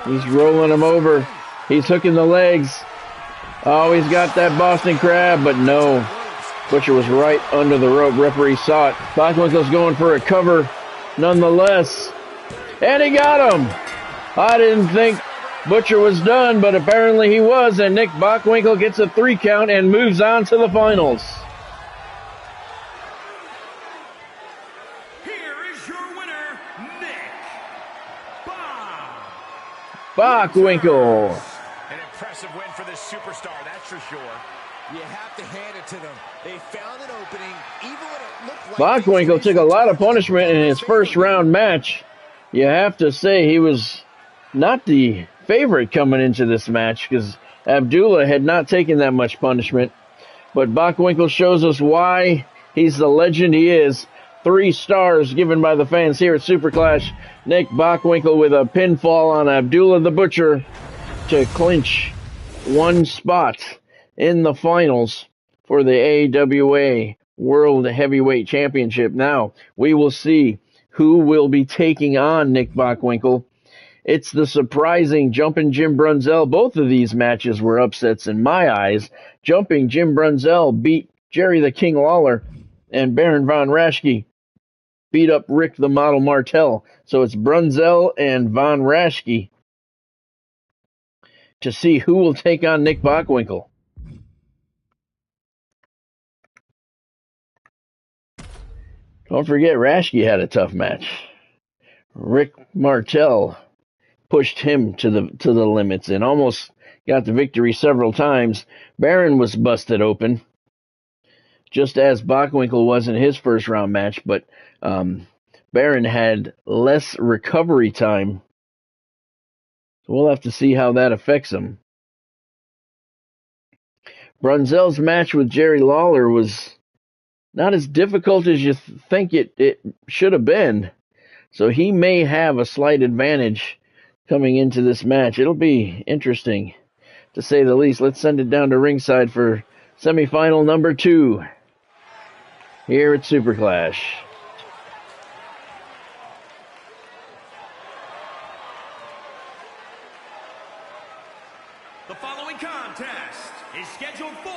He's rolling him over. He's hooking the legs. Oh, he's got that Boston Crab, but no. Butcher was right under the rope. Referee saw it. Bockwinkel's going for a cover nonetheless. And he got him. I didn't think Butcher was done, but apparently he was. And Nick Bockwinkel gets a 3 count and moves on to the finals. Here is your winner, Nick Bockwinkel. An impressive win for this superstar, that's for sure. You have to hand it to them. They found an opening, even when it looked like... Bockwinkel took a lot of punishment in his first round match. You have to say he was not the favorite coming into this match because Abdullah had not taken that much punishment. But Bockwinkel shows us why he's the legend he is. 3 stars given by the fans here at Superclash. Nick Bockwinkel with a pinfall on Abdullah the Butcher to clinch 1 spot in the finals for the AWA World Heavyweight Championship. Now, we will see who will be taking on Nick Bockwinkel. It's the surprising Jumpin' Jim Brunzell. Both of these matches were upsets in my eyes. Jumping Jim Brunzell beat Jerry the King Lawler, and Baron von Raschke beat up Rick the Model Martel. So it's Brunzell and von Raschke to see who will take on Nick Bockwinkel. Don't forget, Raschke had a tough match. Rick Martel pushed him to the limits and almost got the victory several times. Baron was busted open, just as Bockwinkel was in his first round match, but Baron had less recovery time. So we'll have to see how that affects him. Brunzell's match with Jerry Lawler was not as difficult as you think it should have been. So he may have a slight advantage coming into this match. It'll be interesting, to say the least. Let's send it down to ringside for semifinal number 2 here at Superclash. The following contest is scheduled for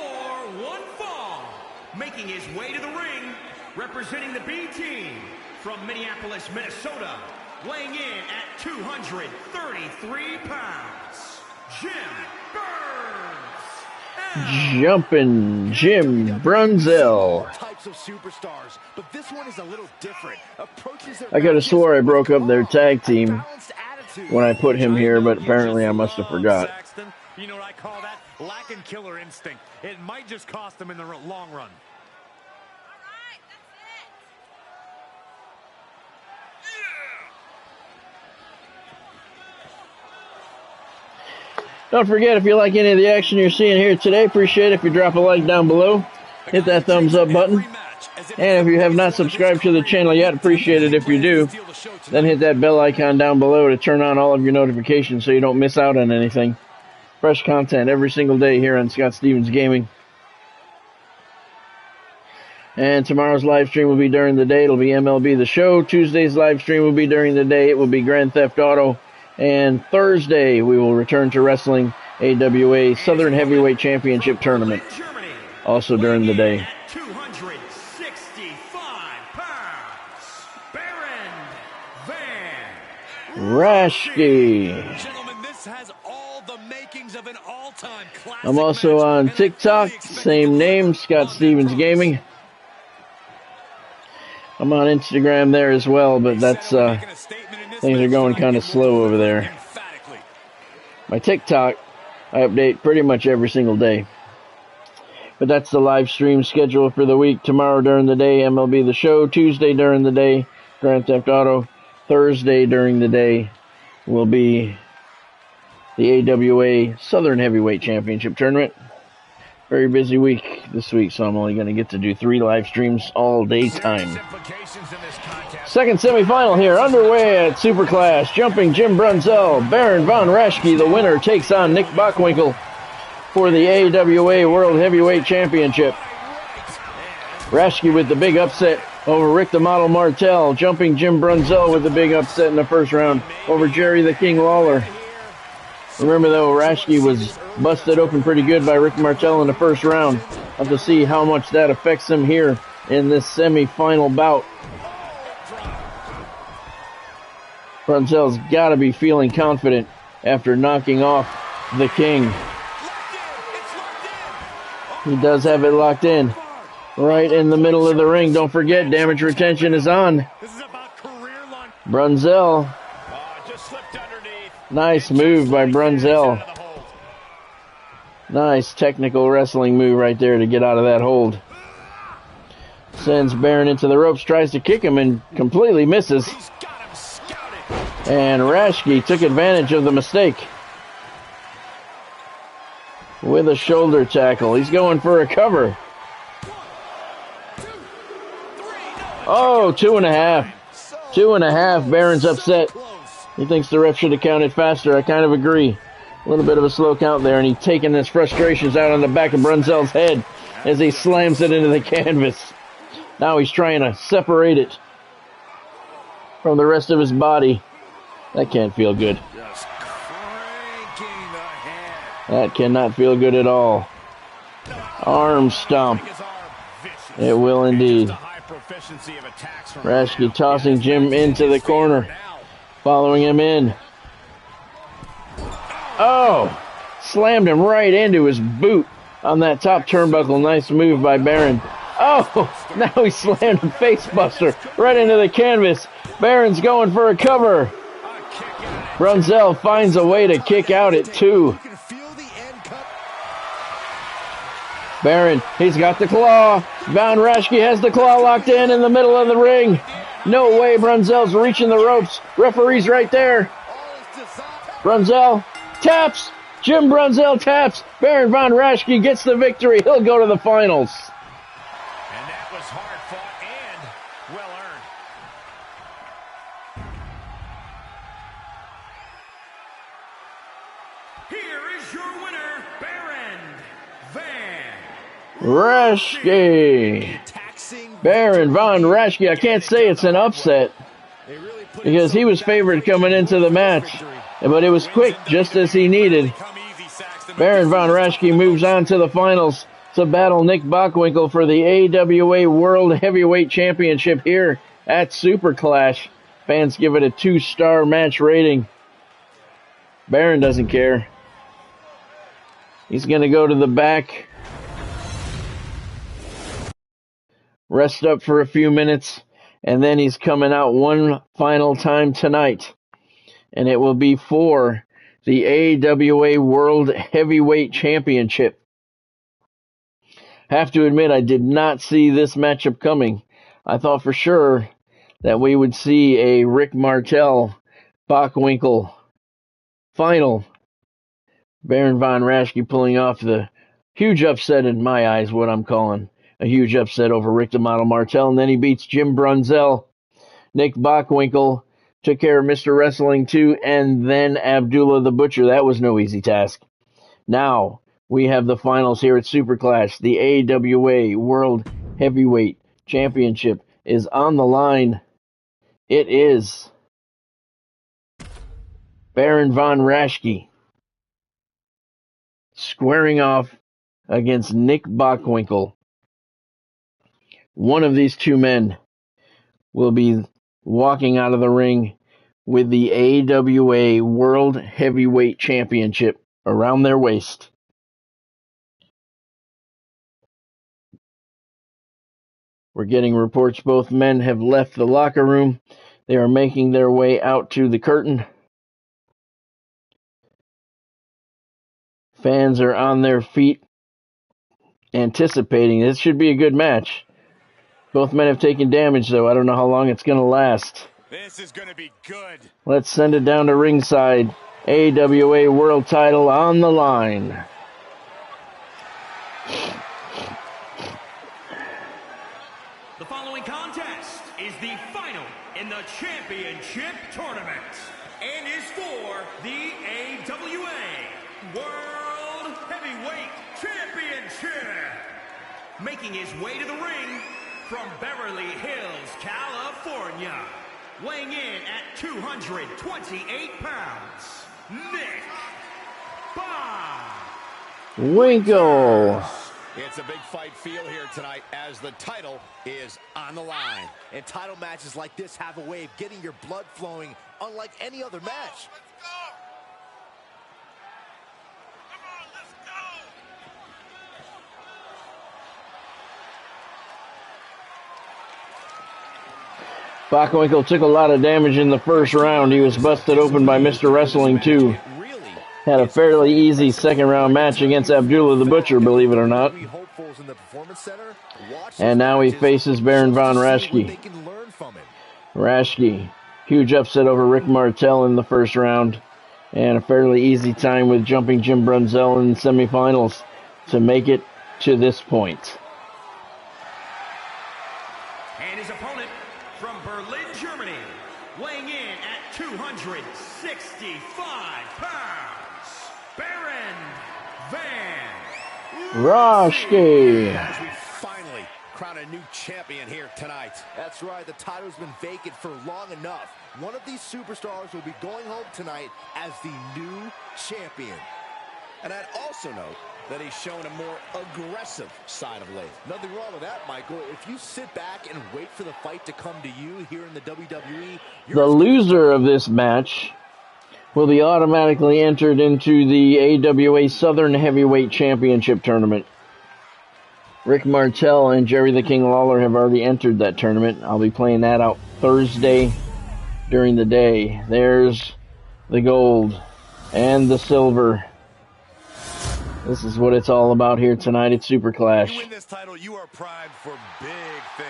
one fall. Making his way to the ring, representing the B team from Minneapolis, Minnesota, weighing in at 233 pounds, Jim Burns. Jumping Jim Brunzell. Types of superstars, but this one is a little different. I could have swore I broke up their tag team when I put him here, but apparently I must have forgot. You know what I call that? Lacking killer instinct. It might just cost them in the long run. Don't forget, if you like any of the action you're seeing here today, appreciate it if you drop a like down below. Hit that thumbs up button. And if you have not subscribed to the channel yet, appreciate it if you do. Then hit that bell icon down below to turn on all of your notifications so you don't miss out on anything. Fresh content every single day here on Scott Stevens Gaming. And tomorrow's live stream will be during the day. It'll be MLB The Show. Tuesday's live stream will be during the day. It will be Grand Theft Auto. And Thursday, we will return to wrestling AWA Southern Heavyweight Championship Tournament. Also during the day. 265 pounds, Baron Van Raschke. Gentlemen, this has all the makings of an all-time classic. I'm also on TikTok, same name, Scott Stevens Gaming. I'm on Instagram there as well, but that's things are going kind of slow over there. My TikTok, I update pretty much every single day. But that's the live stream schedule for the week. Tomorrow during the day, MLB The Show. Tuesday during the day, Grand Theft Auto. Thursday during the day will be the AWA Southern Heavyweight Championship Tournament. Very busy week this week, so I'm only going to get to do 3 live streams all day time. Second semifinal here, underway at Superclash. Jumping Jim Brunzell, Baron von Raschke, the winner, takes on Nick Bockwinkel for the AWA World Heavyweight Championship. Raschke with the big upset over Rick the Model Martel. Jumping Jim Brunzell with the big upset in the first round over Jerry the King Lawler. Remember though, Raschke was busted open pretty good by Rick Martel in the first round. Have to see how much that affects him here in this semi-final bout. Brunzell's got to be feeling confident after knocking off the King. He does have it locked in. Right in the middle of the ring. Don't forget, damage retention is on. Brunzell. Nice move by Brunzell. Nice technical wrestling move right there to get out of that hold. Sends Baron into the ropes, tries to kick him and completely misses. And Raschke took advantage of the mistake with a shoulder tackle. He's going for a cover. Oh, 2.5. 2.5. Baron's upset. He thinks the ref should have counted faster. I kind of agree. A little bit of a slow count there, and he's taking his frustrations out on the back of Brunzell's head as he slams it into the canvas. Now he's trying to separate it from the rest of his body. That can't feel good. That cannot feel good at all. Arm stomp. It will indeed. Raschke tossing Jim into the corner. Following him in. Oh! Slammed him right into his boot on that top turnbuckle. Nice move by Baron. Oh! Now he slammed a face buster right into the canvas. Baron's going for a cover. Brunzell finds a way to kick out at 2. Baron, he's got the claw. Von Raschke has the claw locked in the middle of the ring. No way, Brunzell's reaching the ropes. Referee's right there. Brunzell taps. Jim Brunzell taps. Baron von Raschke gets the victory. He'll go to the finals. And that was hard fought and well earned. Here is your winner, Baron von Raschke. Baron von Raschke. I can't say it's an upset because he was favored coming into the match, but it was quick, just as he needed. Baron von Raschke moves on to the finals to battle Nick Bockwinkel for the AWA World Heavyweight Championship here at Superclash. Fans give it a 2-star match rating. Baron doesn't care. He's going to go to the back, rest up for a few minutes, and then he's coming out one final time tonight. And it will be for the AWA World Heavyweight Championship. Have to admit, I did not see this matchup coming. I thought for sure that we would see a Rick Martel Bockwinkel final. Baron von Raschke pulling off the huge upset in my eyes, what I'm calling a huge upset over Rick the Model Martel, and then he beats Jim Brunzell. Nick Bockwinkel took care of Mr. Wrestling 2, and then Abdullah the Butcher. That was no easy task. Now, we have the finals here at Superclash. The AWA World Heavyweight Championship is on the line. It is Baron von Raschke squaring off against Nick Bockwinkel. One of these two men will be walking out of the ring with the AWA World Heavyweight Championship around their waist. We're getting reports both men have left the locker room. They are making their way out to the curtain. Fans are on their feet, anticipating. This should be a good match. Both men have taken damage, though. I don't know how long it's going to last. This is going to be good. Let's send it down to ringside. AWA World Title on the line. The following contest is the final in the championship tournament and is for the AWA World Heavyweight Championship. Making his way to the ring from Beverly Hills, California, weighing in at 228 pounds, Nick Bockwinkel. It's a big fight feel here tonight as the title is on the line. And title matches like this have a way of getting your blood flowing unlike any other match. Bockwinkel took a lot of damage in the first round. He was busted open by Mr. Wrestling 2. Had a fairly easy second round match against Abdullah the Butcher, believe it or not. And now he faces Baron von Raschke. Raschke, huge upset over Rick Martel in the first round. And a fairly easy time with jumping Jim Brunzell in the semifinals to make it to this point. and his opponent from Berlin, Germany, weighing in at 265 pounds, Baron von Raschke. As we finally crown a new champion here tonight. That's right, the title's been vacant for long enough. One of these superstars will be going home tonight as the new champion. And I'd also note that he's shown a more aggressive side of late. Nothing wrong with that, Michael. If you sit back and wait for the fight to come to you here in the WWE, the loser of this match will be automatically entered into the AWA Southern Heavyweight Championship tournament. Rick Martel and Jerry the King Lawler have already entered that tournament. I'll be playing that out Thursday during the day. There's the gold and the silver. This is what it's all about here tonight at Superclash. You win this title, you are primed for big things.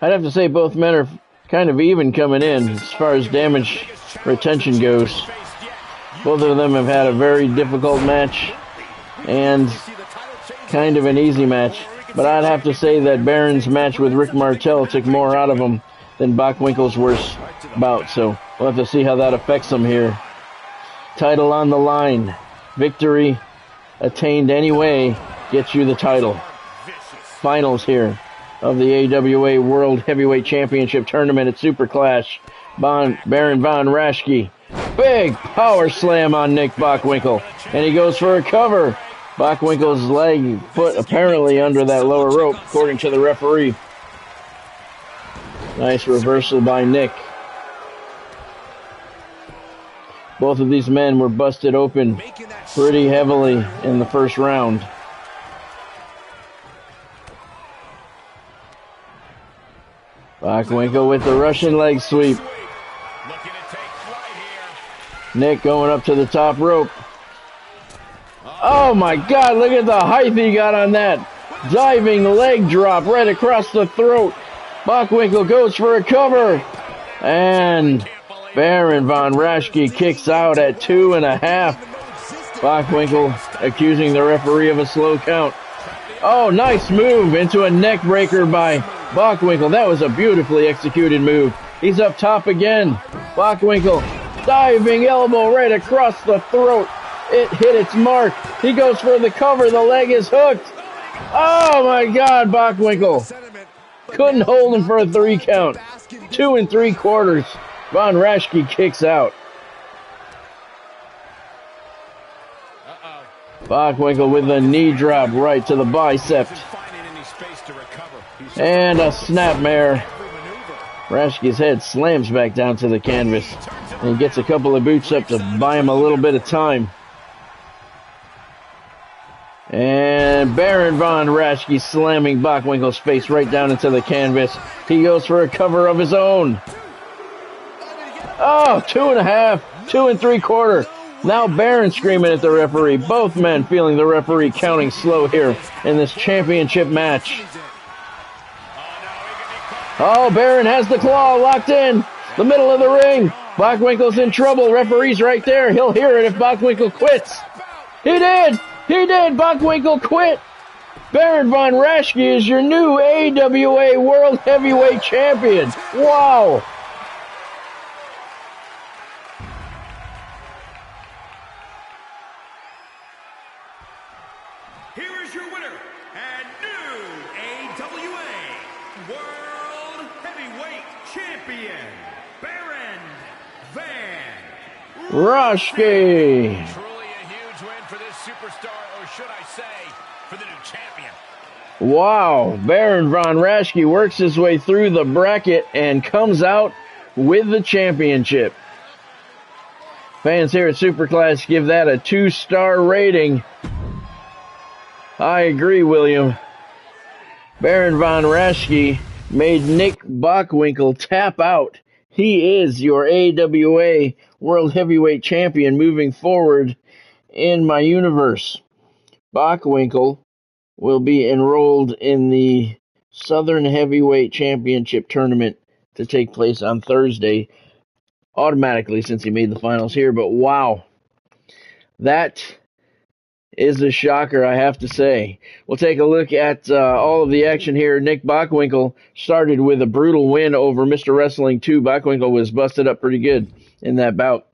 I'd have to say both men are kind of even coming in as far as damage retention goes. Both of them have had a very difficult match and kind of an easy match. But I'd have to say that Baron's match with Rick Martel took more out of him than Bockwinkel's worst bout. So we'll have to see how that affects him here. Title on the line. Victory attained anyway gets you the title. Finals here of the AWA World Heavyweight Championship tournament at Superclash. Baron von Raschke. Big power slam on Nick Bockwinkel. And he goes for a cover. Bockwinkel's leg put apparently under that lower rope, according to the referee. Nice reversal by Nick. Both of these men were busted open pretty heavily in the first round. Bockwinkel with the Russian leg sweep. Nick going up to the top rope. Oh my God, look at the height he got on that. Diving leg drop right across the throat. Bockwinkel goes for a cover. And Baron von Raschke kicks out at 2.5. Bockwinkel accusing the referee of a slow count. Oh, nice move into a neck breaker by Bockwinkel. That was a beautifully executed move. He's up top again. Bockwinkel, diving elbow right across the throat. It hit its mark. He goes for the cover. The leg is hooked. Oh my God, Bockwinkel. Couldn't hold him for a 3 count. 2 3/4. Von Raschke kicks out. Bockwinkel with a knee drop right to the bicep. And a snapmare. Raschke's head slams back down to the canvas. And he gets a couple of boots up to buy him a little bit of time. And Baron von Raschke slamming Bockwinkel's face right down into the canvas. He goes for a cover of his own. Oh, 2.5, 2 3/4. Now Baron screaming at the referee. Both men feeling the referee counting slow here in this championship match. Oh, Baron has the claw locked in the middle of the ring. Bockwinkel's in trouble. Referee's right there. He'll hear it if Bockwinkel quits. He did. He did. Bockwinkel quit. Baron von Raschke is your new AWA World Heavyweight Champion. Wow. Here is your winner and new AWA World Heavyweight Champion, Baron van Raschke. Truly a huge win for this superstar, or should I say, for the new champion. Wow, Baron von Raschke works his way through the bracket and comes out with the championship. Fans here at Superclash give that a 2-star rating. I agree, William. Baron von Raschke made Nick Bockwinkel tap out. He is your AWA World Heavyweight Champion moving forward in my universe. Bockwinkel will be enrolled in the Southern Heavyweight Championship tournament to take place on Thursday, automatically since he made the finals here. But wow, that is a shocker, I have to say. We'll take a look at all of the action here. Nick Bockwinkel started with a brutal win over Mr. Wrestling 2. Bockwinkel was busted up pretty good in that bout.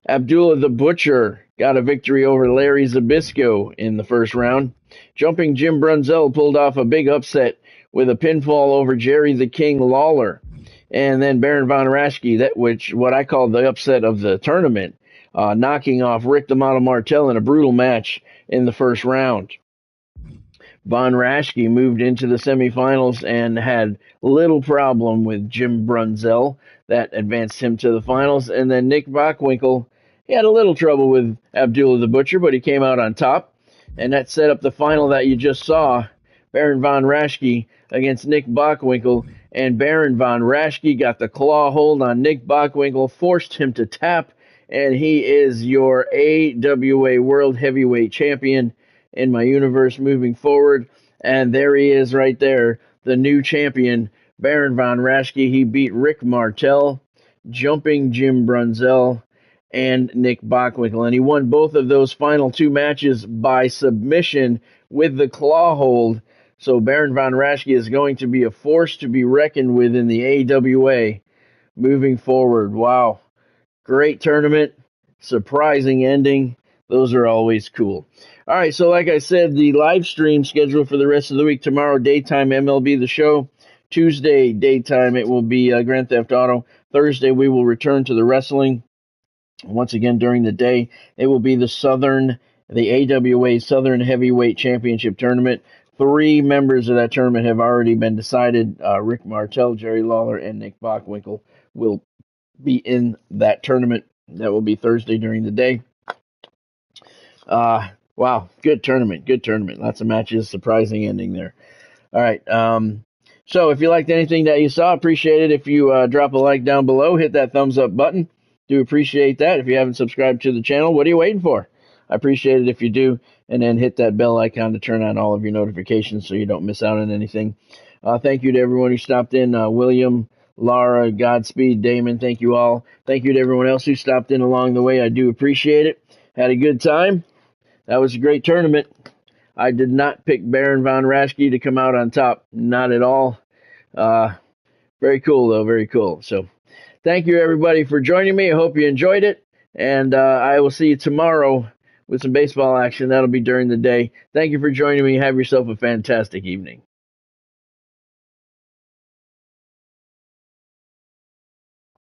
Abdullah the Butcher got a victory over Larry Zbyszko in the first round. Jumping Jim Brunzell pulled off a big upset with a pinfall over Jerry the King Lawler. And then Baron von Raschke, what I call the upset of the tournament, knocking off Rick the Model Martel in a brutal match in the first round. Von Raschke moved into the semifinals and had little problem with Jim Brunzell. That advanced him to the finals. And then Nick Bockwinkel, he had a little trouble with Abdullah the Butcher, but he came out on top. And that set up the final that you just saw, Baron von Raschke against Nick Bockwinkel. And Baron von Raschke got the claw hold on Nick Bockwinkel, forced him to tap, and he is your AWA World Heavyweight Champion in my universe moving forward. And there he is right there, the new champion, Baron von Raschke, he beat Rick Martel, Jumping Jim Brunzell, and Nick Bockwinkel. And he won both of those final 2 matches by submission with the claw hold. So Baron von Raschke is going to be a force to be reckoned with in the AWA moving forward. Wow. Great tournament. Surprising ending. Those are always cool. All right, so like I said, the live stream schedule for the rest of the week: tomorrow, daytime, MLB The Show. Tuesday, daytime, it will be Grand Theft Auto. Thursday, we will return to the wrestling. Once again, during the day, it will be the AWA Southern Heavyweight Championship Tournament. 3 members of that tournament have already been decided. Rick Martel, Jerry Lawler, and Nick Bockwinkel will be in that tournament. That will be Thursday during the day. Wow, good tournament, good tournament. Lots of matches, surprising ending there. All right, so if you liked anything that you saw, appreciate it if you drop a like down below, hit that thumbs up button. Do appreciate that. If you haven't subscribed to the channel, what are you waiting for? I appreciate it if you do, and then hit that bell icon to turn on all of your notifications so you don't miss out on anything. Thank you to everyone who stopped in. William, Laura, Godspeed, Damon, thank you all. Thank you to everyone else who stopped in along the way. I do appreciate it. Had a good time. That was a great tournament. I did not pick Baron von Raschke to come out on top. Not at all. Very cool, though. Very cool. So thank you, everybody, for joining me. I hope you enjoyed it. And I will see you tomorrow with some baseball action. That'll be during the day. Thank you for joining me. Have yourself a fantastic evening.